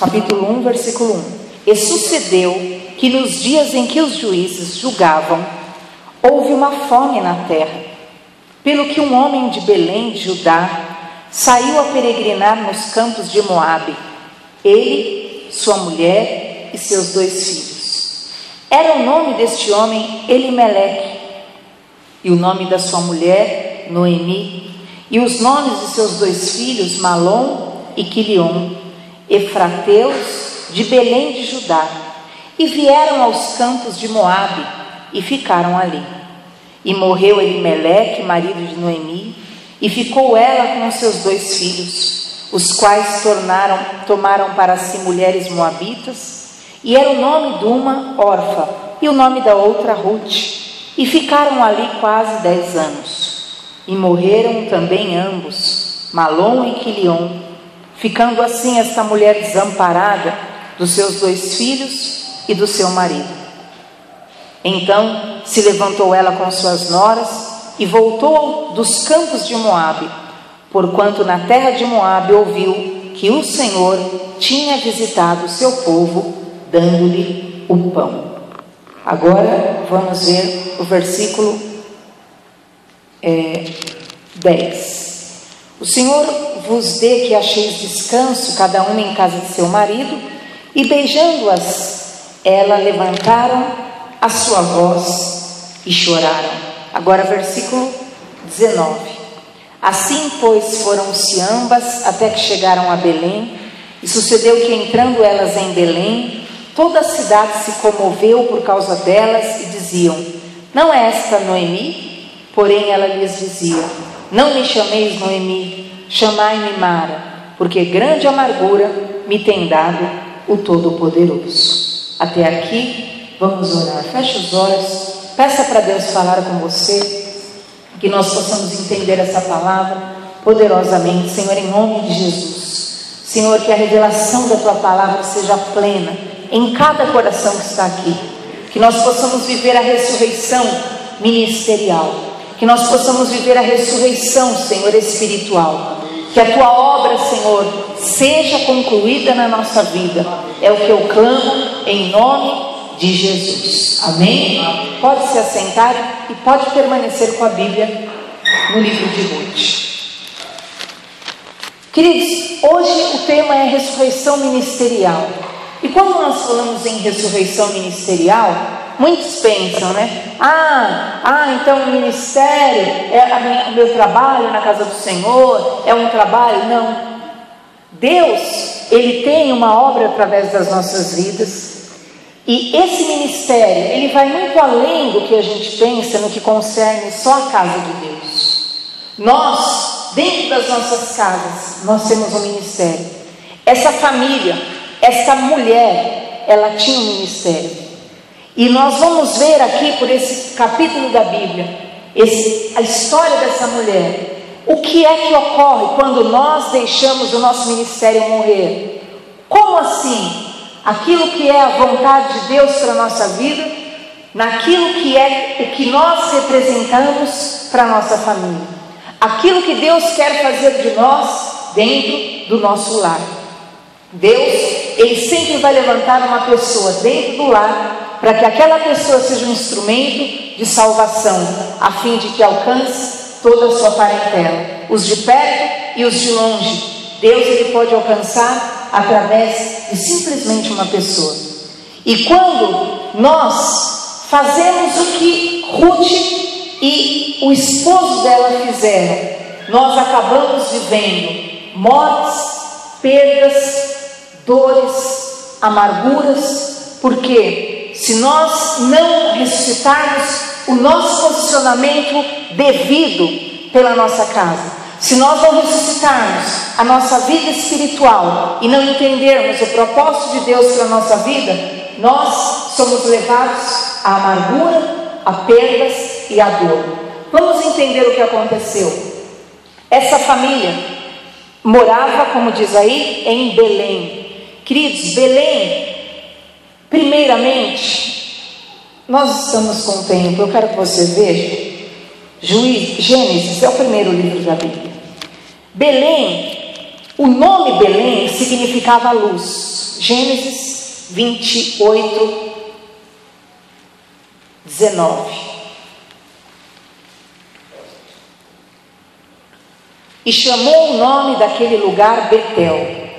capítulo 1, versículo 1. E sucedeu que nos dias em que os juízes julgavam, houve uma fome na terra, pelo que um homem de Belém, de Judá, saiu a peregrinar nos campos de Moabe, ele, sua mulher e seus 2 filhos. Era o nome deste homem Elimeleque, e o nome da sua mulher Noemi, e os nomes de seus 2 filhos Malom e Quilion, efrateus de Belém de Judá, e vieram aos campos de Moabe e ficaram ali. E morreu Elimeleque, marido de Noemi, e ficou ela com os seus 2 filhos, os quais tomaram para si mulheres moabitas, e era o nome de uma Orfa, e o nome da outra Ruth, e ficaram ali quase 10 anos. E morreram também ambos, Malom e Quilion, ficando assim esta mulher desamparada dos seus 2 filhos e do seu marido. Então se levantou ela com suas noras e voltou dos campos de Moabe, porquanto na terra de Moabe ouviu que o Senhor tinha visitado o seu povo, dando-lhe o pão. Agora vamos ver o versículo 10. O Senhor vos dê que acheis descanso, cada uma em casa de seu marido. E beijando-as, ela levantaram a sua voz e choraram. Agora versículo 19. Assim, pois, foram-se ambas até que chegaram a Belém. E sucedeu que, entrando elas em Belém, toda a cidade se comoveu por causa delas e diziam: não é esta Noemi? Porém ela lhes dizia: não me chameis Noemi, chamai-me Mara, porque grande amargura me tem dado o Todo-Poderoso. Até aqui, vamos orar. Feche os olhos, peça para Deus falar com você, que nós possamos entender essa palavra poderosamente. Senhor, em nome de Jesus, Senhor, que a revelação da Tua palavra seja plena em cada coração que está aqui, que nós possamos viver a ressurreição ministerial, que nós possamos viver a ressurreição, Senhor, espiritual, que a Tua obra, Senhor, seja concluída na nossa vida. É o que eu clamo em nome de Jesus. Amém? Pode se assentar e pode permanecer com a Bíblia no livro de Ruth. Queridos, hoje o tema é ressurreição ministerial. E quando nós falamos em ressurreição ministerial, muitos pensam, né? Então o ministério é o meu trabalho na casa do Senhor, é um trabalho. Não. Deus, Ele tem uma obra através das nossas vidas. E esse ministério, ele vai muito além do que a gente pensa no que concerne só a casa de Deus. Nós, dentro das nossas casas, nós temos um ministério. Essa família, essa mulher, ela tinha um ministério. E nós vamos ver aqui, por esse capítulo da Bíblia, a história dessa mulher. O que é que ocorre quando nós deixamos o nosso ministério morrer? Como assim? Aquilo que é a vontade de Deus para a nossa vida, naquilo que é o que nós representamos para a nossa família, aquilo que Deus quer fazer de nós dentro do nosso lar. Deus, Ele sempre vai levantar uma pessoa dentro do lar, para que aquela pessoa seja um instrumento de salvação, a fim de que alcance toda a sua parentela, os de perto e os de longe. Deus, Ele pode alcançar através de simplesmente uma pessoa. E quando nós fazemos o que Ruth e o esposo dela fizeram, nós acabamos vivendo mortes, perdas, dores, amarguras. Porque se nós não ressuscitarmos o nosso posicionamento devido pela nossa casa, se nós não ressuscitarmos a nossa vida espiritual e não entendermos o propósito de Deus para a nossa vida, nós somos levados à amargura, a perdas e à dor. Vamos entender o que aconteceu. Essa família morava, como diz aí, em Belém. Queridos, Belém, primeiramente, nós estamos com o tempo, eu quero que você veja. Gênesis é o primeiro livro da Bíblia. Belém, o nome Belém significava luz. Gênesis 28, 19. E chamou o nome daquele lugar Betel.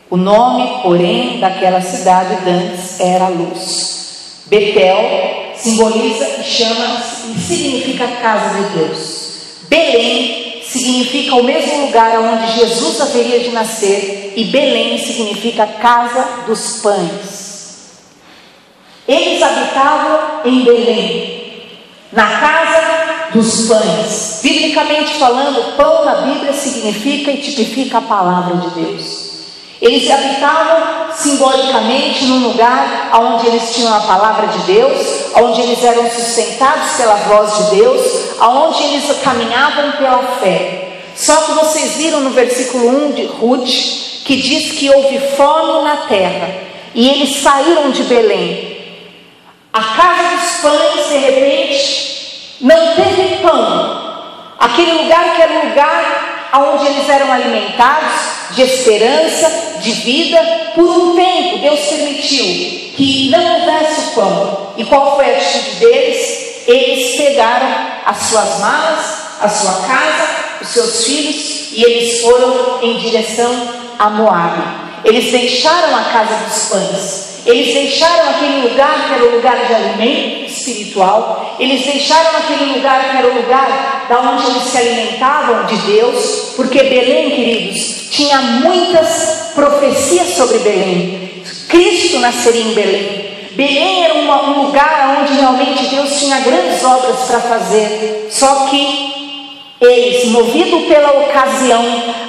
O nome, porém, daquela cidade dantes era Luz. Betel simboliza e chama e significa casa de Deus. Belém significa o mesmo lugar onde Jesus haveria de nascer, e Belém significa casa dos pães. Eles habitavam em Belém, na casa dos pães. Biblicamente falando, pão na Bíblia significa e tipifica a palavra de Deus. Eles habitavam simbolicamente num lugar onde eles tinham a palavra de Deus, onde eles eram sustentados pela voz de Deus, onde eles caminhavam pela fé. Só que vocês viram no versículo 1 de Ruth, que diz que houve fome na terra, e eles saíram de Belém. A casa dos pães, de repente, não teve pão. Aquele lugar que era o lugar onde eles eram alimentados de esperança, de vida, por um tempo Deus permitiu que não houvesse o pão. E qual foi a atitude deles? Eles pegaram as suas malas, a sua casa, os seus filhos, e eles foram em direção a Moabe. Eles deixaram a casa dos pães. Eles deixaram aquele lugar que era o lugar de alimento espiritual. Eles deixaram aquele lugar que era o lugar da onde eles se alimentavam de Deus, porque Belém, queridos, tinha muitas profecias sobre Belém. Cristo nasceria em Belém. Belém era um lugar onde realmente Deus tinha grandes obras para fazer. Só que eles, movidos pela ocasião,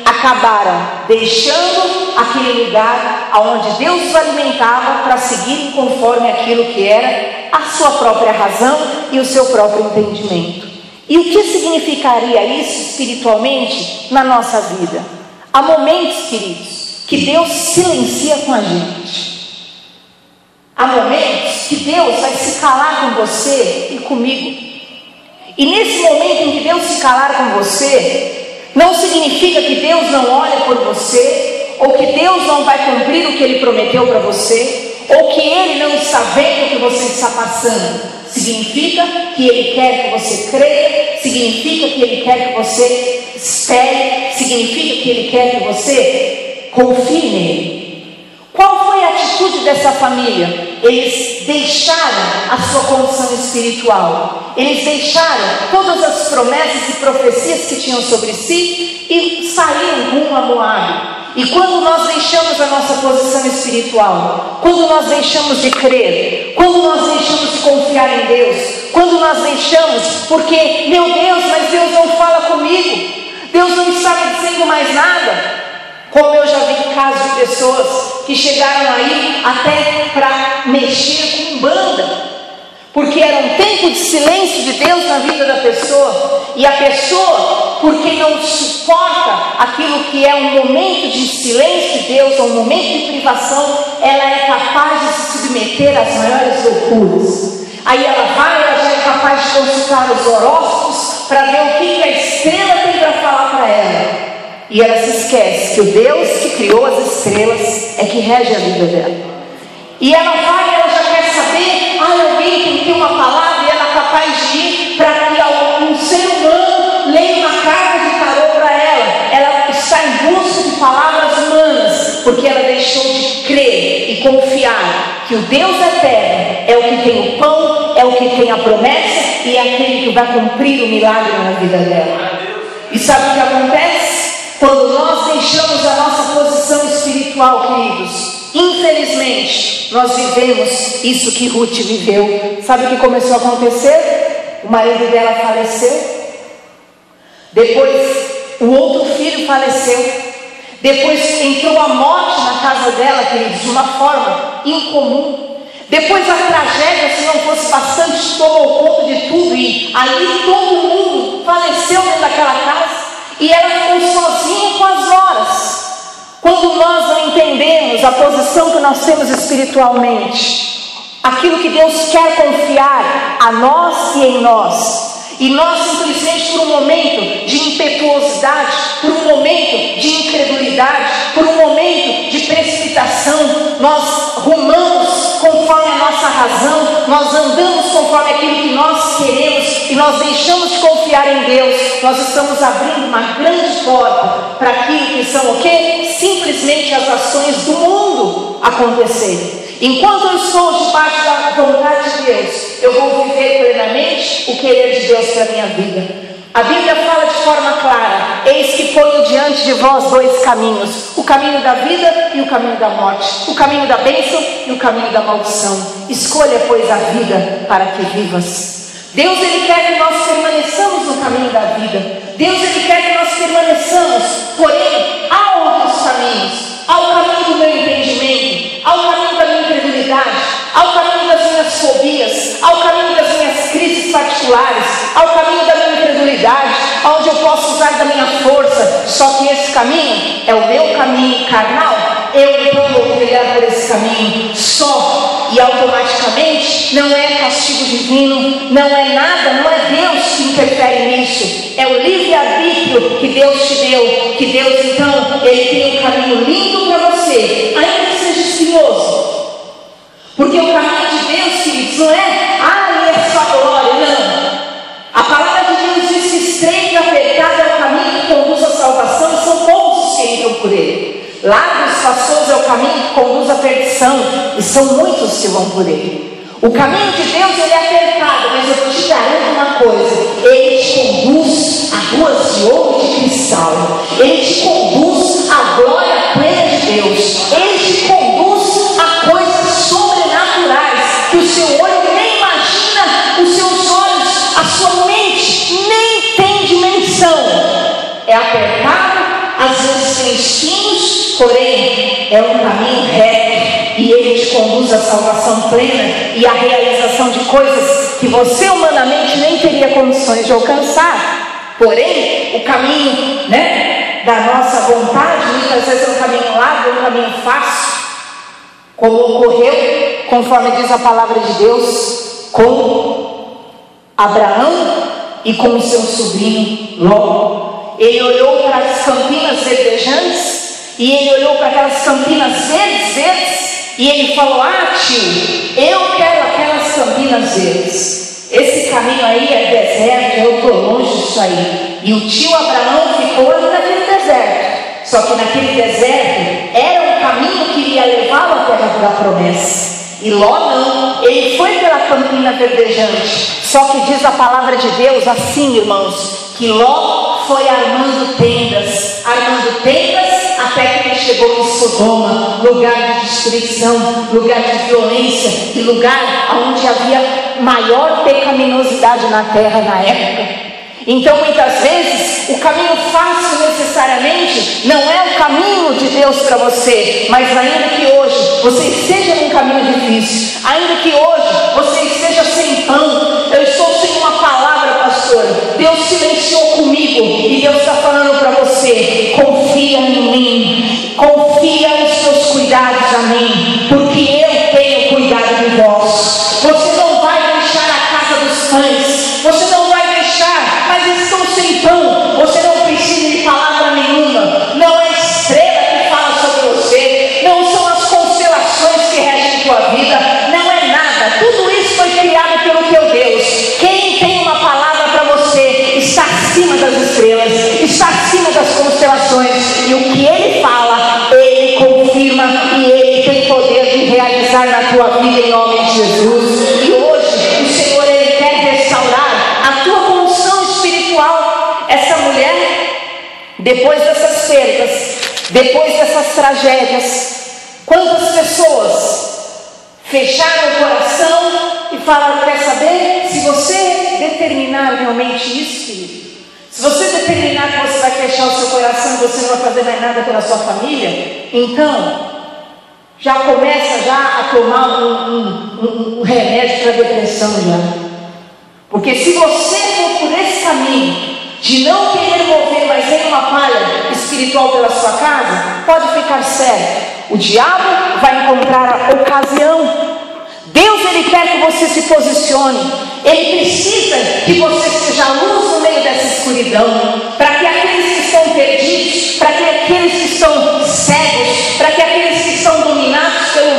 acabaram deixando aquele lugar onde Deus os alimentava para seguirem conforme aquilo que era a sua própria razão e o seu próprio entendimento. E o que significaria isso espiritualmente na nossa vida? Há momentos, queridos, que Deus silencia com a gente. Há momentos que Deus vai se calar com você e comigo. E nesse momento em que Deus se calar com você, não significa que Deus não olha por você, ou que Deus não vai cumprir o que Ele prometeu para você, ou que Ele não está vendo o que você está passando. Significa que Ele quer que você creia, significa que Ele quer que você espere, significa que Ele quer que você confie nele. Qual foi a atitude dessa família? Eles deixaram a sua condição espiritual. Eles deixaram todas as promessas e profecias que tinham sobre si e saíram rumo a Moabe. E quando nós deixamos a nossa posição espiritual, quando nós deixamos de crer, quando nós deixamos de confiar em Deus, quando nós deixamos, porque, meu Deus, mas Deus não fala comigo, Deus não está me dizendo mais nada. Como eu já vi casos de pessoas que chegaram aí até para mexer com banda, porque era um tempo de silêncio de Deus na vida da pessoa, e a pessoa, porque não suporta aquilo que é um momento de silêncio de Deus, ou um momento de privação, ela é capaz de se submeter às maiores loucuras. Aí ela já é capaz de consultar os horóscopos para ver o que a estrela tem para falar para ela. E ela se esquece que o Deus que criou as estrelas é que rege a vida dela. E ela já quer saber, alguém que tem uma palavra, e ela é capaz de ir para que um ser humano leia uma carta de tarô para ela. Ela está em busca de palavras humanas, porque ela deixou de crer e confiar que o Deus eterno é o que tem o pão, é o que tem a promessa, e é aquele que vai cumprir o milagre na vida dela. E sabe o que acontece? Quando nós deixamos a nossa posição espiritual, queridos, infelizmente, nós vivemos isso que Ruth viveu. Sabe o que começou a acontecer? O marido dela faleceu. Depois, o outro filho faleceu. Depois entrou a morte na casa dela, queridos, de uma forma incomum. Depois a tragédia, se não fosse bastante, tomou conta de tudo, e ali todo mundo faleceu dentro daquela casa. E ela ficou sozinha com as horas. Quando nós não entendemos a posição que nós temos espiritualmente, aquilo que Deus quer confiar a nós e em nós, e nós simplesmente por um momento de impetuosidade, por um momento de incredulidade, por um momento de precipitação, nós rumamos conforme a nossa razão, nós andamos conforme aquilo que nós queremos e nós deixamos de confiar em Deus, nós estamos abrindo uma grande porta para aquilo que são o quê? Simplesmente as ações do mundo acontecerem. Enquanto eu estou debaixo da vontade de Deus, eu vou viver plenamente o querer de Deus para a minha vida. A Bíblia fala de forma clara: eis que ponho diante de vós dois caminhos, o caminho da vida e o caminho da morte, o caminho da bênção e o caminho da maldição. Escolha, pois, a vida para que vivas. Deus, Ele quer que nós permaneçamos no caminho da vida. Deus, Ele quer que nós permaneçamos, porém, há outros caminhos. Há o caminho do meu entendimento, há o caminho da minha incredulidade, há o caminho das minhas fobias, há o caminho das minhas crises particulares, há o caminho da minha incredulidade, onde eu posso usar da minha força. Só que esse caminho é o meu caminho carnal. Eu então vou trilhar por esse caminho só, e automaticamente não é castigo divino, não é nada, não é Deus que interfere nisso, é o livre-arbítrio que Deus te deu, que Deus então, Ele tem um caminho lindo para você, ainda que seja espinhoso, porque o caminho de Deus, queridos, não é, ele é só glória, não. A palavra de Deus diz que estreito e apertado é o caminho que conduz à salvação, e são poucos os que entram por ele. Largo e espaçoso é o caminho que conduz à perdição, e são muitos que vão por ele. O caminho de Deus, ele é apertado, mas eu te garanto uma coisa: ele te conduz a ruas de ouro e de cristal, ele te conduz à glória plena de Deus, ele te conduz a coisas sobrenaturais que o seu olho nem imagina, os seus olhos, a sua mente nem tem dimensão. É apertado, às vezes tem espinhos, porém é um caminho reto, e ele te conduz à salvação plena e à realização de coisas que você humanamente nem teria condições de alcançar. Porém, o caminho, da nossa vontade muitas vezes é um caminho largo, é um caminho fácil, como ocorreu, conforme diz a palavra de Deus, com Abraão e com o seu sobrinho Ló. Ele olhou para as campinas verdejantes, e ele olhou para aquelas campinas verdes, e ele falou: tio, eu quero aquelas campinas verdes. Esse caminho aí é deserto, eu estou longe disso aí. E o tio Abraão ficou ali naquele deserto. Só que naquele deserto era um caminho que iria levá-lo à terra da promessa. E Ló não, ele foi pela campina verdejante. Só que diz a palavra de Deus assim, irmãos, que Ló foi armando tendas até que ele chegou em Sodoma, lugar de destruição, lugar de violência e lugar onde havia maior pecaminosidade na terra na época. Então muitas vezes o caminho fácil necessariamente não é o caminho de Deus para você, mas ainda que hoje você esteja num caminho difícil, ainda que hoje você esteja sem pão, eu estou sem uma palavra, pastor, Deus silenciou comigo e Deus está falando para você: confia em mim, confia nos seus cuidados a mim, porque eu tenho cuidado de vós. Você não vai deixar a casa dos cães, você não vai deixar, mas estão sem pão, você não precisa de palavra nenhuma, não é estrela que fala sobre você, não são as constelações que regem tua vida, não é nada, tudo isso foi criado pelo teu Deus. Quem tem uma palavra para você está acima das estrelas, está acima das constelações, e o que ele fala, ele confirma, e ele tem poder de realizar na tua vida em nome de Jesus. E hoje o Senhor, ele quer restaurar a tua condição espiritual. Essa mulher, depois dessas perdas, depois dessas tragédias, quantas pessoas fecharam o coração e falaram: quer saber? Se você determinar realmente isso, querido, se você determinar que você vai fechar o seu coração e você não vai fazer mais nada pela sua família, então já começa a tomar um remédio para a depressão já. Porque se você for por esse caminho de não querer mover mais nenhuma palha espiritual pela sua casa, pode ficar sério, o diabo vai encontrar a ocasião. Deus, ele quer que você se posicione, ele precisa que você seja luz no meio dessa escuridão, para que aqueles que estão perdidos, para que aqueles que estão cegos, para que aqueles que estão dominados pelo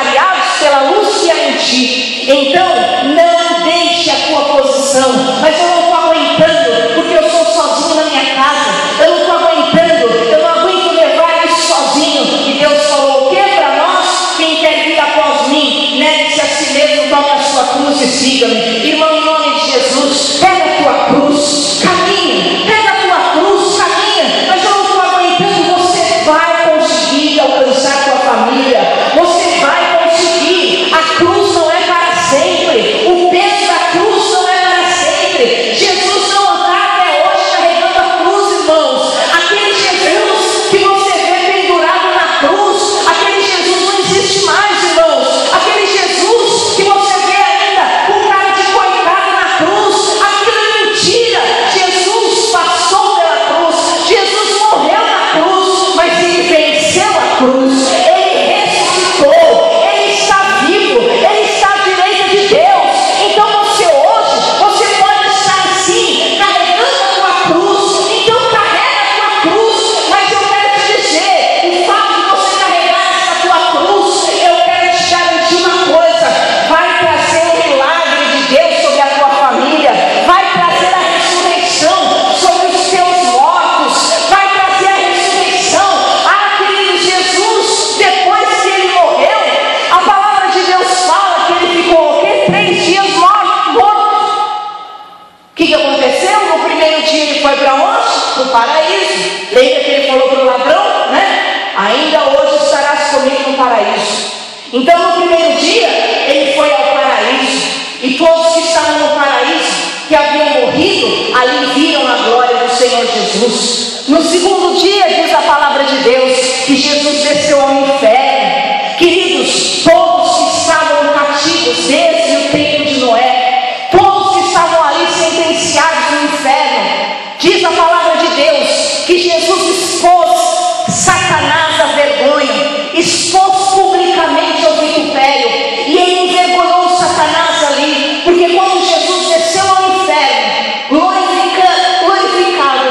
clareados pela luz que há em ti. Então, não deixe a tua posição. Mas eu não estou aguentando, porque eu sou sozinho na minha casa. Eu não estou aguentando, eu não aguento levar isso sozinho. E Deus falou o que para nós? Quem quer vir após mim, negue-se a si mesmo, tome a sua cruz e siga-me. Irmão, em nome de Jesus, pega a tua cruz, caminha, pega a tua cruz, caminha. Mas eu não estou aguentando. Você vai conseguir alcançar tua família, você vai conseguir. A cruz não é para sempre, o peso da cruz não é para sempre. Jesus não está até hoje carregando a cruz, irmãos. Aquele Jesus que você vê pendurado na cruz, aquele Jesus não existe mais, irmãos. Aquele Jesus que você vê ainda com cara de coitado na cruz, aquilo é mentira. Jesus passou pela cruz, Jesus morreu na cruz, mas ele venceu a cruz, ele ressuscitou, ele está vivo, ele está à direita de Deus. Então você hoje, você pode estar sim, carregando a tua cruz. Então carrega a tua cruz, mas eu quero te dizer, o fato de você carregar essa tua cruz, eu quero te garantir uma coisa: vai trazer o milagre de Deus sobre a tua família, vai trazer a ressurreição sobre os teus mortos, vai trazer a ressurreição. Ah, querido, Jesus, depois que ele morreu, a palavra de Deus fala que ele ficou o quê? 3 dias morto. O que aconteceu? No primeiro dia ele foi para onde? Para o paraíso. Lembra que ele falou para o ladrão, né? Ainda hoje estarás comigo no paraíso. Então no primeiro dia ele foi ao paraíso, e todos que estavam no paraíso, que haviam morrido, ali viram a glória do Senhor Jesus. No segundo dia, diz a palavra de Deus, que Jesus desceu ao inferno. Queridos, todos que estavam cativos desde o tempo de Noé, todos que estavam ali sentenciados no inferno, diz a palavra de Deus que Jesus expôs Satanás à vergonha, expôs publicamente ao vitupério, e ele envergonhou Satanás ali, porque quando Jesus desceu ao inferno, glorificado,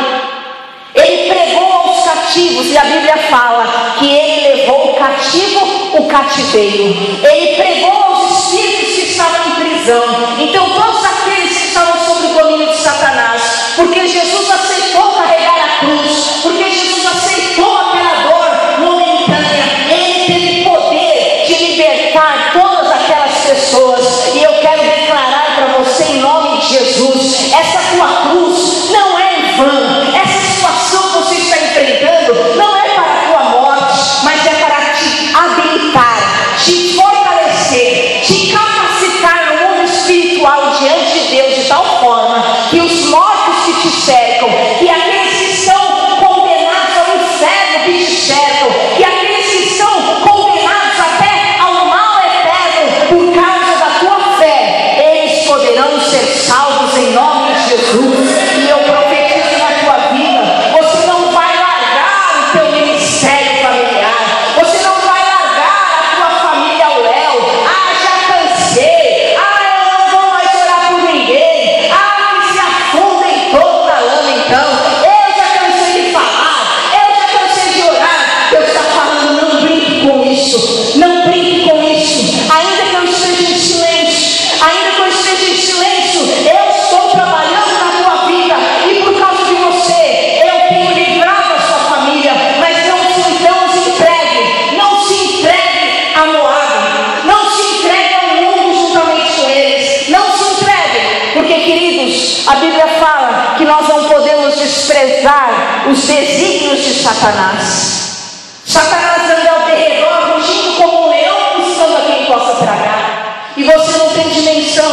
ele pregou aos cativos, e a Bíblia fala que ele levou cativo o cativeiro, ele pregou aos espíritos que estavam em prisão. Então todos aqueles que estavam sob o domínio de Satanás, porque Jesus aceitou carregar a cruz, porque Jesus aceitou aquela dor momentânea, ele teve poder de libertar todas aquelas pessoas. E eu quero declarar para você, em nome de Jesus, essa tua cruz não é em vão. Essa situação que você está enfrentando não é para a tua morte, mas é para te habilitar, te fortalecer, te capacitar no mundo espiritual diante de Deus, de tal forma que os mortos que te cercam, que aqueles que estão condenados ao inferno que te cercam, que aqueles que estão condenados até ao mal eterno por causa da tua fé, eles poderão ser salvos em nome de Jesus. E eu profetizo na tua vida, você não vai largar o teu ministério familiar, você não vai largar a tua família ao léu. Ah, já cansei, eu não vou mais orar por ninguém, que se afundem todo na lama. Então eu já cansei de falar, eu já cansei de orar. Deus está falando: não brinque com isso, não brinque com isso. Ainda que eu esteja em silêncio, ainda que eu esteja em silêncio, eu estou trabalhando na tua vida, e por causa de você eu tenho livrado a sua família. Mas não se entregue, não se entregue a Moabe, não se entregue ao mundo juntamente com eles, não se entregue, porque, queridos, a Bíblia fala que nós não podemos desprezar os desígnios de Satanás. Satanás anda ao derredor, rugindo como um leão, buscando a quem possa tragar. E você não tem dimensão.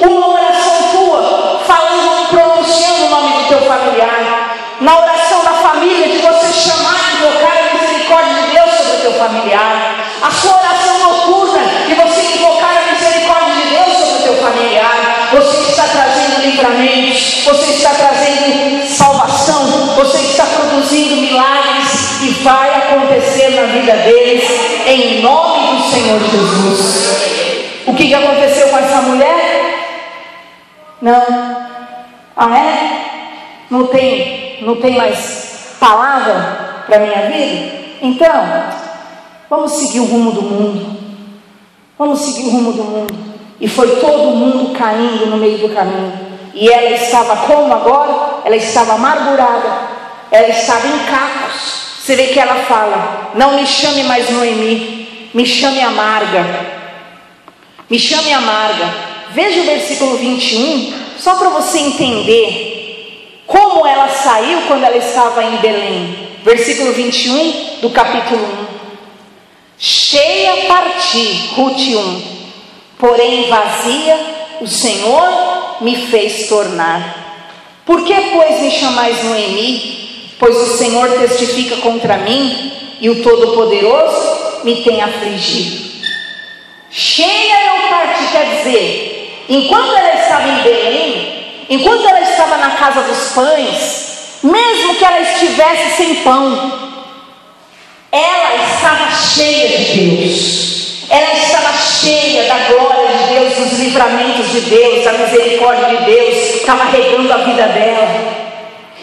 Uma oração tua, falando, pronunciando o nome do teu familiar, na oração da família, de você chamar, invocar a misericórdia de Deus sobre o teu familiar, a sua oração noturna, de você invocar a misericórdia de Deus sobre o teu familiar, você está trazendo livramentos, você está trazendo salvação, você está produzindo milagres, e vai acontecer na vida deles, em nome do Senhor Jesus. O que aconteceu com essa mulher? Não. Não tem mais palavra para a minha vida? Então, vamos seguir o rumo do mundo. Vamos seguir o rumo do mundo. E foi todo mundo caindo no meio do caminho. E ela estava como agora? Ela estava amargurada. Ela estava em cacos. Você vê que ela fala: não me chame mais Noemi, me chame amarga. Me chame amarga. Veja o versículo 21, só para você entender como ela saiu quando ela estava em Belém. Versículo 21 do capítulo 1. Cheia parti, Rute 1, porém vazia o Senhor me fez tornar. Por que, pois, me chamais Noemi? Pois o Senhor testifica contra mim, e o Todo-Poderoso me tem afligido. Cheia eu parti, quer dizer, enquanto ela estava em Belém, enquanto ela estava na casa dos pães, mesmo que ela estivesse sem pão, ela estava cheia de Deus. Ela estava cheia da glória de Deus, dos livramentos de Deus, da misericórdia de Deus, estava regando a vida dela.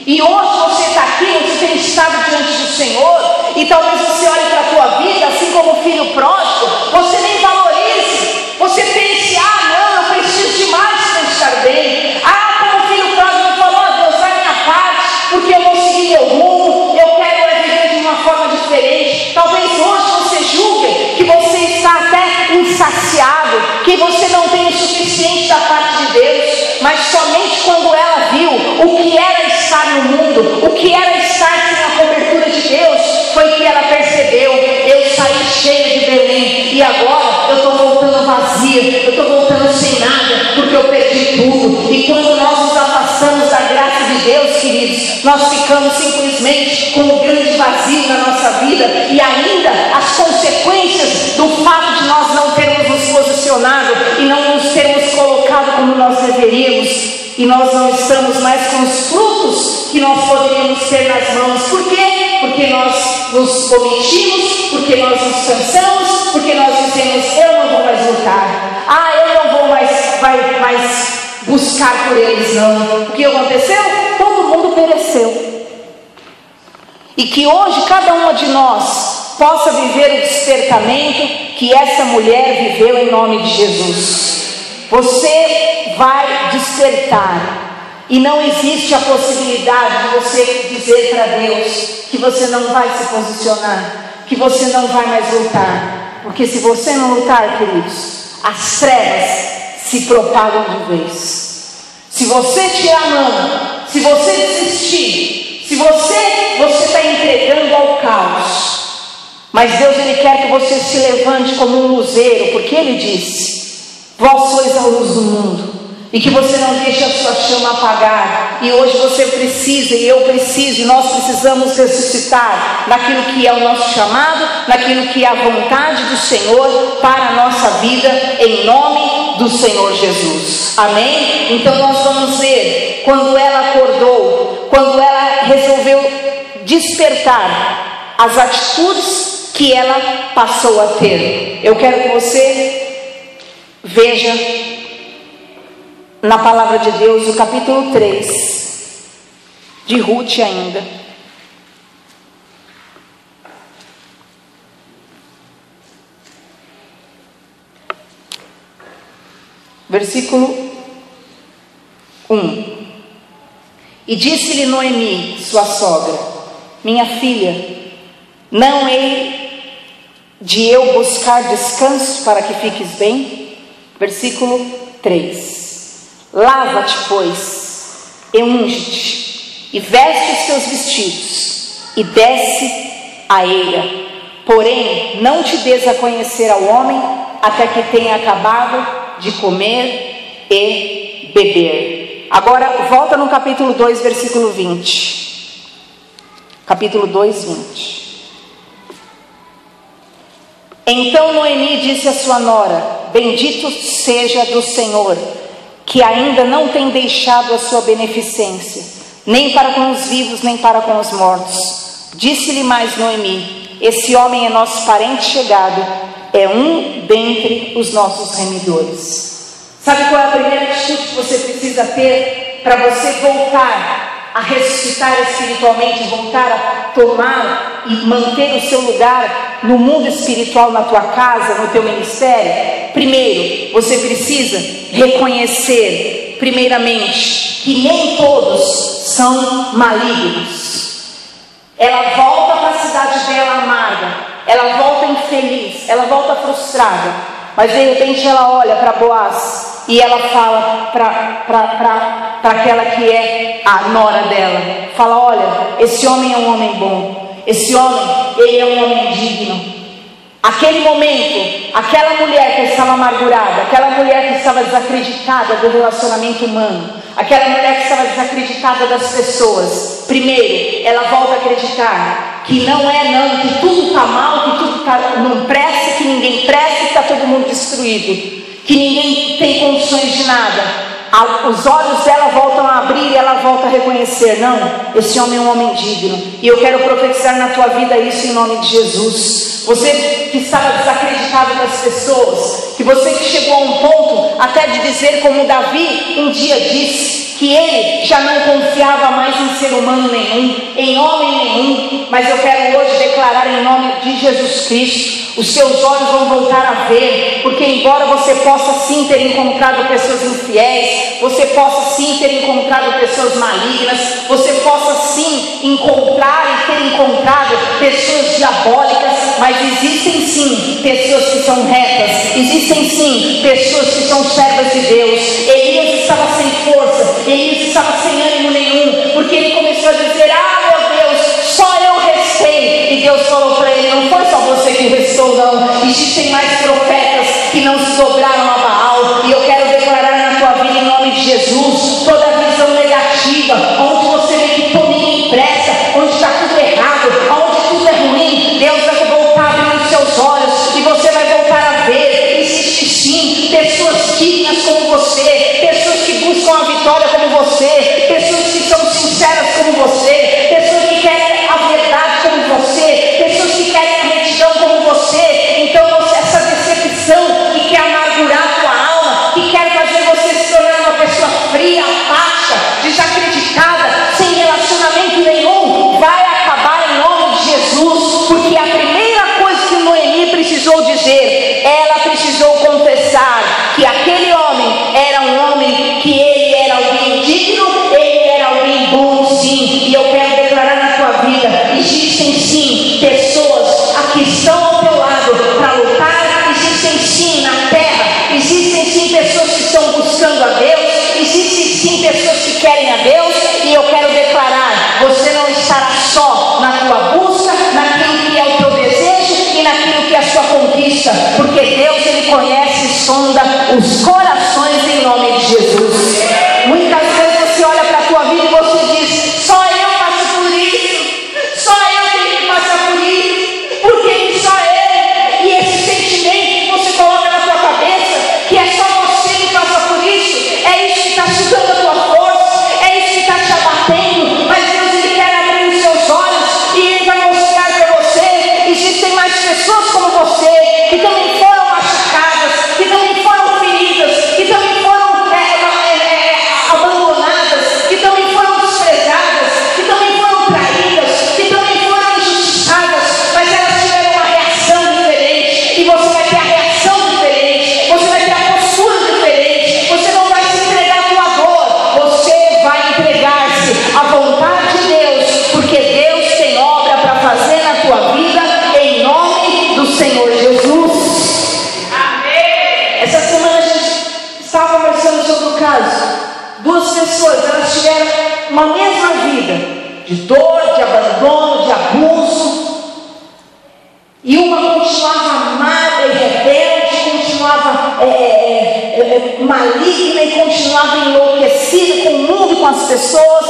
E hoje você está aqui, você tem estado diante do Senhor, e talvez você olhe para a tua vida, assim como o filho pródigo, você nem valorize, você pense: não, eu preciso de mais para estar bem. Como o filho pródigo falou: Deus, vai minha parte, porque eu vou seguir meu rumo, eu quero viver de uma forma diferente. Talvez hoje você julgue que você está até insaciado, que você não tem o suficiente da parte de Deus, mas somente quando ela viu o que era estar no mundo, o que era estar sem a cobertura de Deus, foi que ela percebeu: eu saí cheia de Belém, e agora eu estou voltando vazia, eu estou voltando sem nada, porque eu perdi tudo. E quando nós nos afastamos da graça de Deus, queridos, nós ficamos simplesmente com um grande vazio na nossa vida, e ainda as consequências do fato de nós não termos nos posicionado e não nos termos colocado como nós deveríamos, e nós não estamos mais com os frutos que nós poderíamos ter nas mãos. Por quê? Porque nós nos omitimos, porque nós nos cansamos, porque nós dizemos: eu não vou mais lutar, eu não vou mais buscar por eles, não. O que aconteceu? Todo mundo pereceu. E que hoje cada uma de nós possa viver o despertamento que essa mulher viveu em nome de Jesus. Você vai despertar, e não existe a possibilidade de você dizer para Deus que você não vai se posicionar, que você não vai mais lutar, porque se você não lutar, queridos, as trevas se propagam de vez. Se você tirar a mão, se você desistir, se você está entregando ao caos. Mas Deus, Ele quer que você se levante como um luzeiro, porque Ele disse: vós sois a luz do mundo, e que você não deixe a sua chama apagar. E hoje você precisa, e eu preciso, e nós precisamos ressuscitar naquilo que é o nosso chamado, naquilo que é a vontade do Senhor para a nossa vida, em nome do Senhor Jesus. Amém? Então nós vamos ver, quando ela acordou, quando ela resolveu despertar, as atitudes que ela passou a ter. Eu quero que você veja na palavra de Deus, o capítulo 3 de Rute ainda. Versículo 1. E disse-lhe Noemi, sua sogra: minha filha, não hei de eu buscar descanso para que fiques bem? Versículo 3. Lava-te, pois, e unge-te, e veste os teus vestidos, e desce a eira. Porém, não te des a conhecer ao homem, até que tenha acabado de comer e beber. Agora, volta no capítulo 2, versículo 20. Capítulo 2, 20. Então Noemi disse à sua nora: bendito seja do Senhor, que ainda não tem deixado a sua beneficência, nem para com os vivos, nem para com os mortos. Disse-lhe mais Noemi: esse homem é nosso parente chegado, é um dentre os nossos remidores. Sabe qual é a primeira atitude que você precisa ter para você voltar a ressuscitar espiritualmente, voltar a tomar e manter o seu lugar no mundo espiritual, na tua casa, no teu ministério, primeiro, você precisa reconhecer, primeiramente, que nem todos são malignos. Ela volta para a cidade dela amarga, ela volta infeliz, ela volta frustrada, mas de repente ela olha para Boaz e ela fala para aquela que é a nora dela, fala: olha, esse homem é um homem bom, esse homem, ele é um homem digno. Aquele momento, aquela mulher que estava amargurada, aquela mulher que estava desacreditada do relacionamento humano, aquela mulher que estava desacreditada das pessoas, primeiro, ela volta a acreditar que não é não, que tudo está mal, que tudo não presta, que ninguém presta, que está todo mundo destruído, que ninguém tem condições de nada. Os olhos dela voltam a abrir e ela volta a reconhecer: não, esse homem é um homem digno. E eu quero profetizar na tua vida isso em nome de Jesus. Você que estava desacreditado das pessoas, que você que chegou a um ponto até de dizer como Davi um dia disse, que ele já não confiava mais em ser humano nenhum, em homem nenhum. Mas eu quero hoje declarar em nome de Jesus Cristo, os seus olhos vão voltar a ver, porque embora você possa sim ter encontrado pessoas infiéis, você possa sim ter encontrado pessoas malignas, você possa sim encontrar e ter encontrado pessoas diabólicas, mas existem sim pessoas que são retas, existem sim pessoas que são servas de Deus. Elias estava sem força, Elias estava sem ânimo nenhum, porque ele começou a dizer: ah, meu Deus, só eu restei. E Deus falou para ele: não foi só você que restou, não, existem mais profetas que não se dobraram a Baal. E eu quero declarar na tua vida em nome de Jesus, toda visão negativa, onde você vê que ninguém presta, onde está tudo errado, onde tudo é ruim, Deus vai voltar a abrir os seus olhos e você vai voltar a ver. Existe sim pessoas dignas como você, pessoas que buscam a vitória como você, pessoas que são sinceras como você, pessoas que querem a verdade como você, pessoas que querem a retidão como você. Então você, essa decepção que quer amargurar a tua alma, que quer fazer você se tornar uma pessoa fria, apática, desacreditada, sem relacionamento nenhum, vai acabar em nome de Jesus. Porque a primeira coisa que Noemi precisou dizer, ela precisou confessar que aquele homem era um homem, que ele era alguém digno, ele era alguém bom sim. E eu quero declarar na tua vida, existem sim pessoas aqui estão ao teu lado para lutar, existem sim na terra, existem sim pessoas que estão buscando a Deus, existem sim pessoas que querem a Deus. E eu quero declarar, você não estará só na tua busca, naquilo que é o teu desejo e naquilo que é a sua conquista, porque Deus, ele conhece e sonda os corações em nome de Jesus. Muitas vezes você olha para a tua vida e você diz: só eu passo por isso, só eu tenho que passar por isso, porque só eu. E esse sentimento que você coloca na tua cabeça, que é só você que passa por isso, é isso que está sugando a tua força, é isso que está te abatendo. Mas Deus, ele quer abrir os seus olhos e ele vai mostrar para você: existem mais pessoas como você, que também foram machucadas, que também foram feridas, que também foram abandonadas, que também foram desprezadas, que também foram traídas, que também foram injustiçadas, mas elas tiveram uma reação diferente. E você vai ter a reação diferente, você vai ter a postura diferente, você não vai se entregar à tua dor, você vai entregar-se à vontade de Deus, porque Deus tem obra para fazer na tua vida, em nome do Senhor Jesus. Amém. Essa semana a gente estava conversando sobre o caso. Duas pessoas, elas tiveram uma mesma vida, de dor, de abandono, de abuso, e uma continuava amarga e rebelde, continuava maligna e continuava enlouquecida com o mundo e com as pessoas,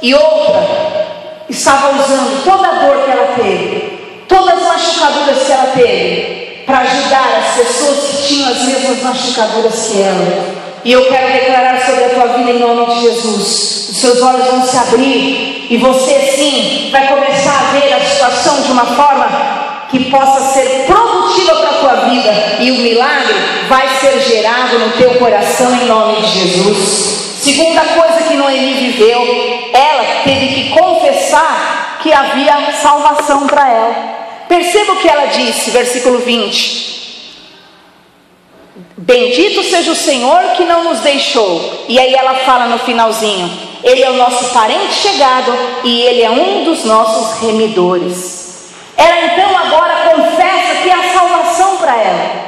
e outra estava usando toda a dor que ela teve, todas as machucaduras que ela teve, para ajudar as pessoas que tinham as mesmas machucaduras que ela. E eu quero declarar sobre a tua vida em nome de Jesus. Os seus olhos vão se abrir e você sim vai começar a ver a situação de uma forma que possa ser produtiva para a tua vida, e o milagre vai ser gerado no teu coração em nome de Jesus. Segunda coisa que Noemi viveu, ela teve que confessar que havia salvação para ela. Perceba o que ela disse, versículo 20: bendito seja o Senhor que não nos deixou. E aí ela fala no finalzinho: Ele é o nosso parente chegado e Ele é um dos nossos remidores. Ela então agora confessa que há salvação para ela.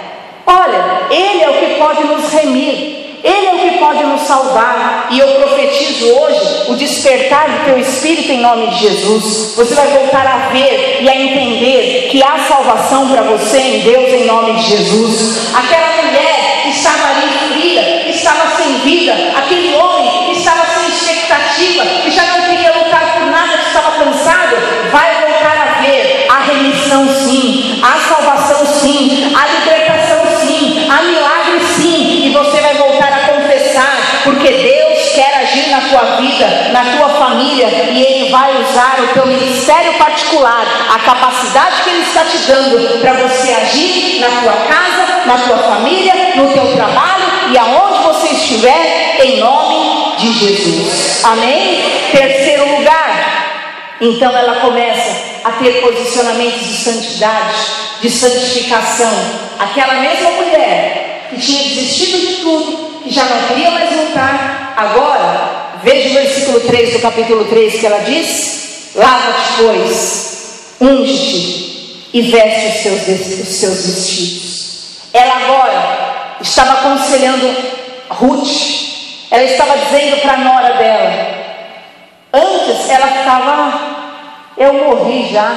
Olha, Ele é o que pode nos remir, Ele é o que pode nos salvar. E eu profetizo hoje o despertar do teu espírito em nome de Jesus. Você vai voltar a ver e a entender que há salvação para você em Deus em nome de Jesus. Aquela mulher que estava ali fria, que estava sem vida, aquele homem que estava sem expectativa, que já não queria lutar por nada, que estava cansado, vai voltar a ver a remissão sim, a salvação sim, a libertação sim, a milagre sim. E você vai voltar a confessar, porque Deus quer agir na tua vida, na tua família, e Ele vai usar o teu ministério particular, a capacidade que Ele está te dando para você agir na tua casa, na tua família, no teu trabalho e aonde você estiver, em nome de Jesus. Amém? Terceiro lugar, então ela começa a ter posicionamentos de santidade, de santificação. Aquela mesma mulher que tinha desistido de tudo, que já não queria mais lutar, agora, veja o versículo 3 do capítulo 3 que ela diz: lava-te, pois, unge-te e veste os seus vestidos. Ela agora estava aconselhando Ruth, ela estava dizendo para a nora dela. Antes ela ficava: eu morri já,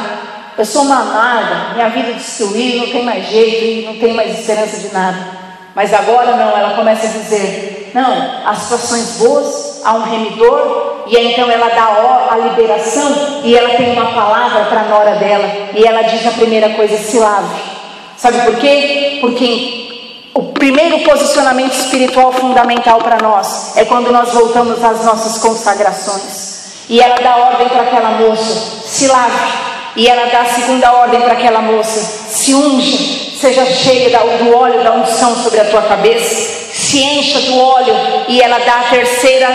eu sou uma amarga, minha vida destruiu, não tem mais jeito, não tem mais esperança de nada. Mas agora não, ela começa a dizer: não, as situações boas, há um remidor. E aí então ela dá a liberação, e ela tem uma palavra para a nora dela, e ela diz a primeira coisa: se lave. Sabe por quê? Porque o primeiro posicionamento espiritual fundamental para nós é quando nós voltamos às nossas consagrações. E ela dá ordem para aquela moça: se lave. E ela dá a segunda ordem para aquela moça: se unja, seja cheia do óleo da unção sobre a tua cabeça, se encha do óleo. E ela dá a terceira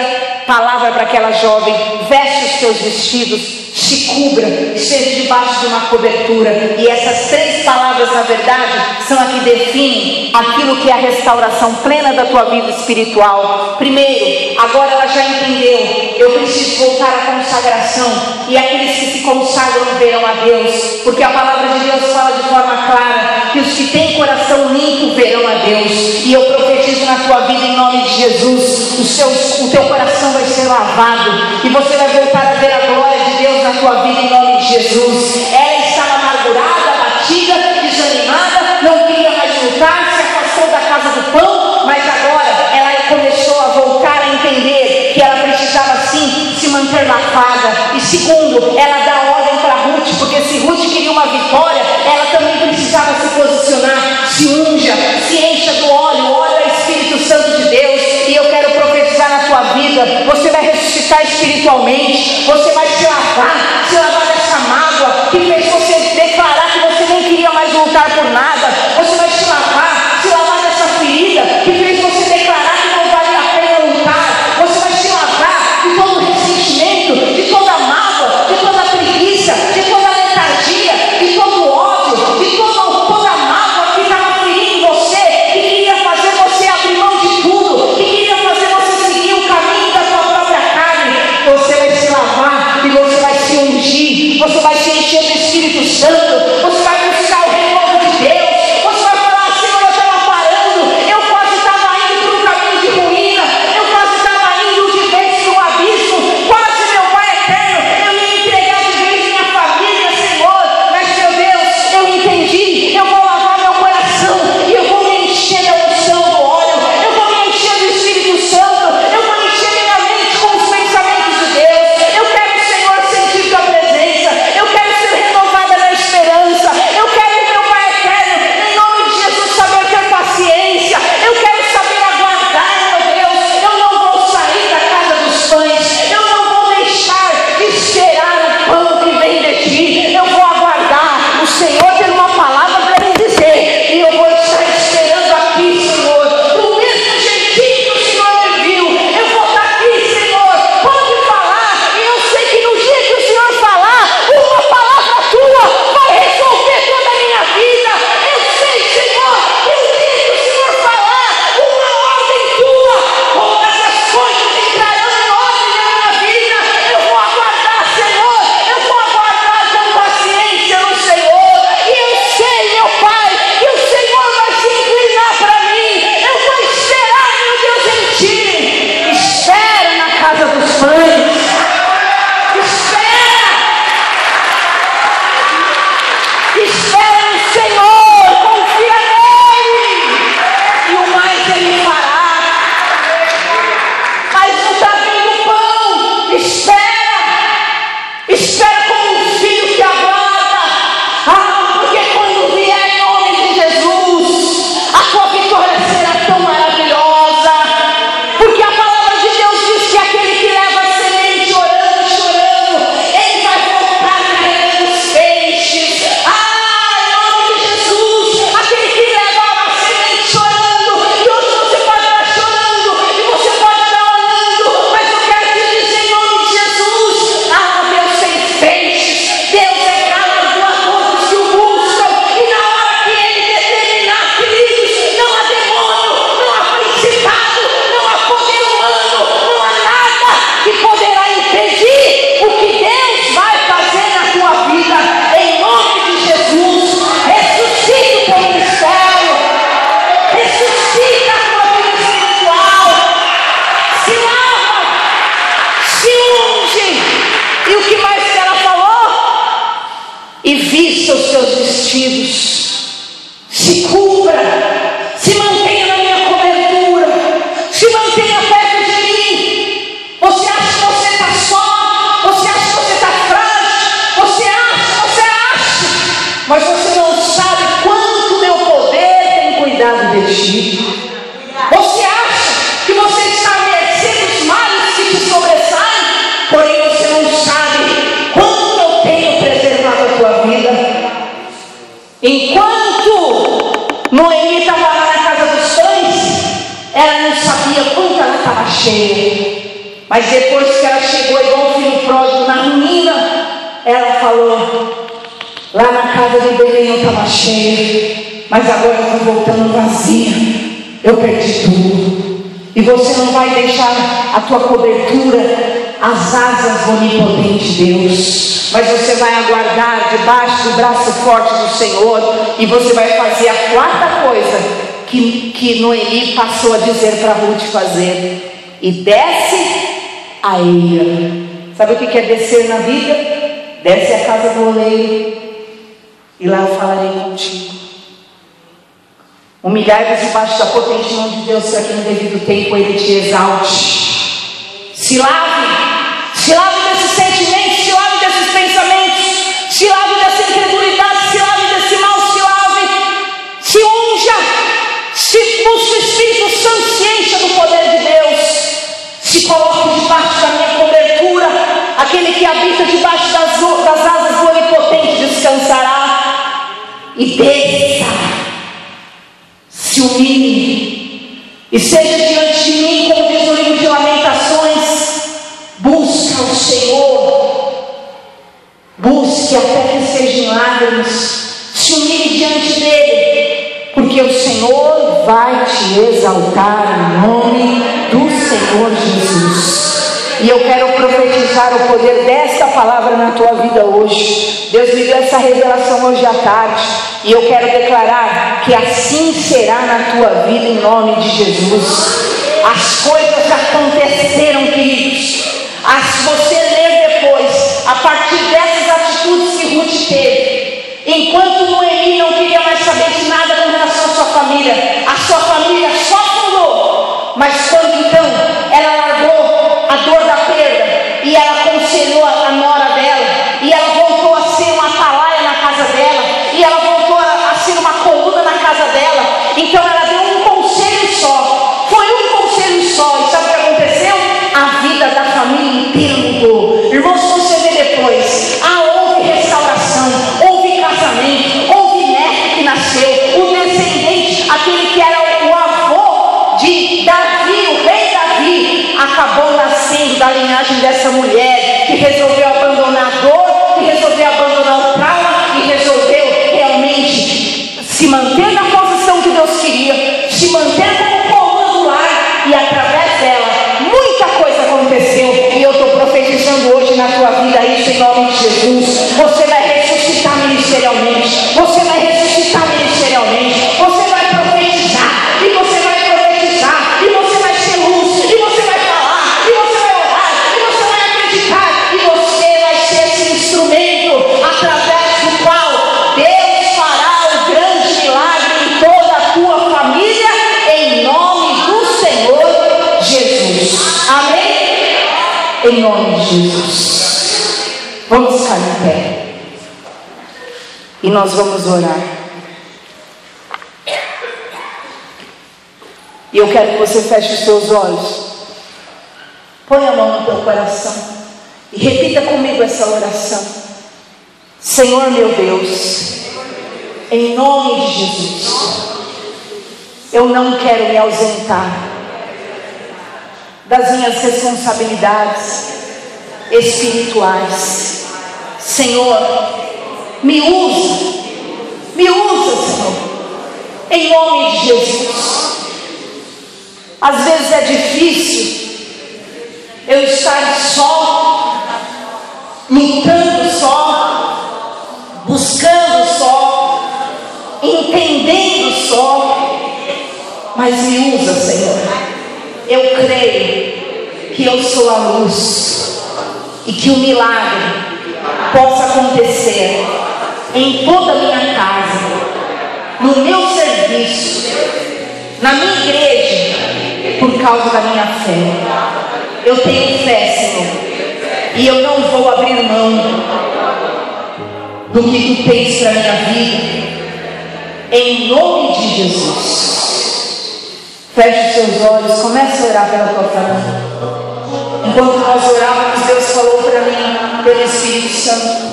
palavra para aquela jovem: veste os teus vestidos, se cubra, esteja debaixo de uma cobertura. E essas três palavras, na verdade, são a que definem aquilo que é a restauração plena da tua vida espiritual. Primeiro, agora ela já entendeu: eu preciso voltar à consagração. E aqueles que se consagram verão a Deus, porque a palavra de Deus fala de forma clara que os que têm coração limpo verão a Deus. E eu profetizo na tua vida em nome de Jesus: o teu coração vai ser lavado, e você vai voltar a ver a glória de Deus na tua vida em nome de Jesus. Ela estava amargurada, abatida, desanimada, não queria mais lutar, se afastou da casa do pão, mas agora ela começou a voltar a entender que ela precisava sim se manter lavada. E segundo, ela dá ordem para Ruth, porque se Ruth queria uma vitória, ela também precisava se posicionar: se unja, se encha do óleo. O óleo é Espírito Santo de Deus. E eu quero profetizar na tua vida: você vai ressuscitar espiritualmente, você vai se lavar dessa mágoa que fez você declarar que você nem queria mais lutar por nada. Você vai se lavar dessa ferida que fez você declarar que não valia a pena lutar. Você vai se lavar de todo ressentimento, de toda mágoa, de toda preguiça, de toda letargia, de todo se cubra, se mantenha na minha cobertura, se mantenha perto de mim. Você acha que você está só, você acha que você está frágil, você acha, mas você não sabe quanto meu poder tem cuidado de ti. Você acha que você está à mercê dos males que te sobressaem, porém você não sabe quanto eu tenho preservado a tua vida. Enquanto Noemi estava lá na casa dos pães, ela não sabia quanto ela estava cheia. Mas depois que ela chegou igual o filho pródigo na ruína, ela falou: lá na casa de Belém eu estava cheia, mas agora eu estou voltando vazia. Eu perdi tudo. E você não vai deixar a tua cobertura, as asas do onipotente Deus, mas você vai aguardar debaixo do braço forte do Senhor. E você vai fazer a quarta coisa que Noemi passou a dizer para Ruth fazer: e desce a eira. Sabe o que é descer na Bíblia? Desce a casa do oleiro, e lá eu falarei contigo. Humilhai-vos debaixo da potente mão de Deus, para que no devido tempo Ele te exalte. Se lave desses sentimentos, se lave desses pensamentos, se lave dessa incredulidade, se lave desse mal, se lave, se unja, se busque o Espírito Santo, se encha do poder de Deus, se coloque debaixo da minha cobertura. Aquele que habita debaixo das asas do Onipotente descansará. E desça, se humilhe e seja diante de mim, como diz o livro de Lamentações. Busca o Senhor, busque até que seja em lágrimas, se humilhe diante dele, porque o Senhor vai te exaltar em nome do Senhor Jesus. E eu quero profetizar o poder desta palavra na tua vida hoje. Deus me deu essa revelação hoje à tarde, e eu quero declarar que assim será na tua vida em nome de Jesus. As coisas aconteceram, queridos. Você ler depois, a partir dessas atitudes que Ruth teve, enquanto Noemi não queria mais saber de nada com relação à sua família, a sua família só afundou. Mas quando então ela largou a dor da perda, e ela aconselhou a nora dela, e ela voltou a ser uma atalaia na casa dela, e ela voltou a ser uma coluna na casa dela, então ela deu um conselho só, foi um conselho só. E sabe o que aconteceu? A vida da família inteira mudou. Irmãos, você vê depois, houve restauração, houve casamento, houve neto que nasceu, o descendente, aquele que era o avô de Davi, o rei Davi, acabou nascendo da linhagem dessa mulher que resolveu abandonar a dor, que resolveu abandonar o trauma, e resolveu realmente se manter na posição que Deus queria, se manter como coluna do lar, e através dela muita coisa aconteceu. E eu estou profetizando hoje na tua vida isso em nome de Jesus. Você vai ressuscitar ministerialmente, você vai ressuscitar ministerialmente, você vai profetizar, e você vai profetizar, e você vai ser luz, e você vai falar, e você vai orar, e você vai acreditar, e você vai ser esse instrumento através do qual Deus fará o grande milagre em toda a tua família, em nome do Senhor Jesus. Amém? Em nome de Jesus. Vamos ficar em pé e nós vamos orar. E eu quero que você feche os seus olhos, põe a mão no teu coração e repita comigo essa oração. Senhor meu Deus, em nome de Jesus, eu não quero me ausentar das minhas responsabilidades espirituais. Senhor, me usa, Senhor, em nome de Jesus. Às vezes é difícil eu estar só, lutando só, buscando só, entendendo só, mas me usa, Senhor. Eu creio que eu sou a luz e que o milagre possa acontecer em toda a minha casa, no meu serviço, na minha igreja, por causa da minha fé. Eu tenho fé, Senhor, e eu não vou abrir mão do que tu tens para a minha vida, em nome de Jesus. Feche os seus olhos, comece a orar pela tua família. Enquanto nós orávamos, Deus falou para mim, pelo Espírito Santo: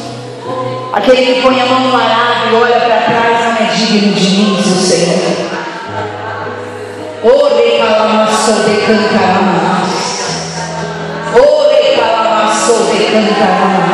aquele que põe a mão no arado e olha para trás não é digno de mim, seu Senhor. Ore calamaçou de cantarama. Ore calamaçou de cantarama.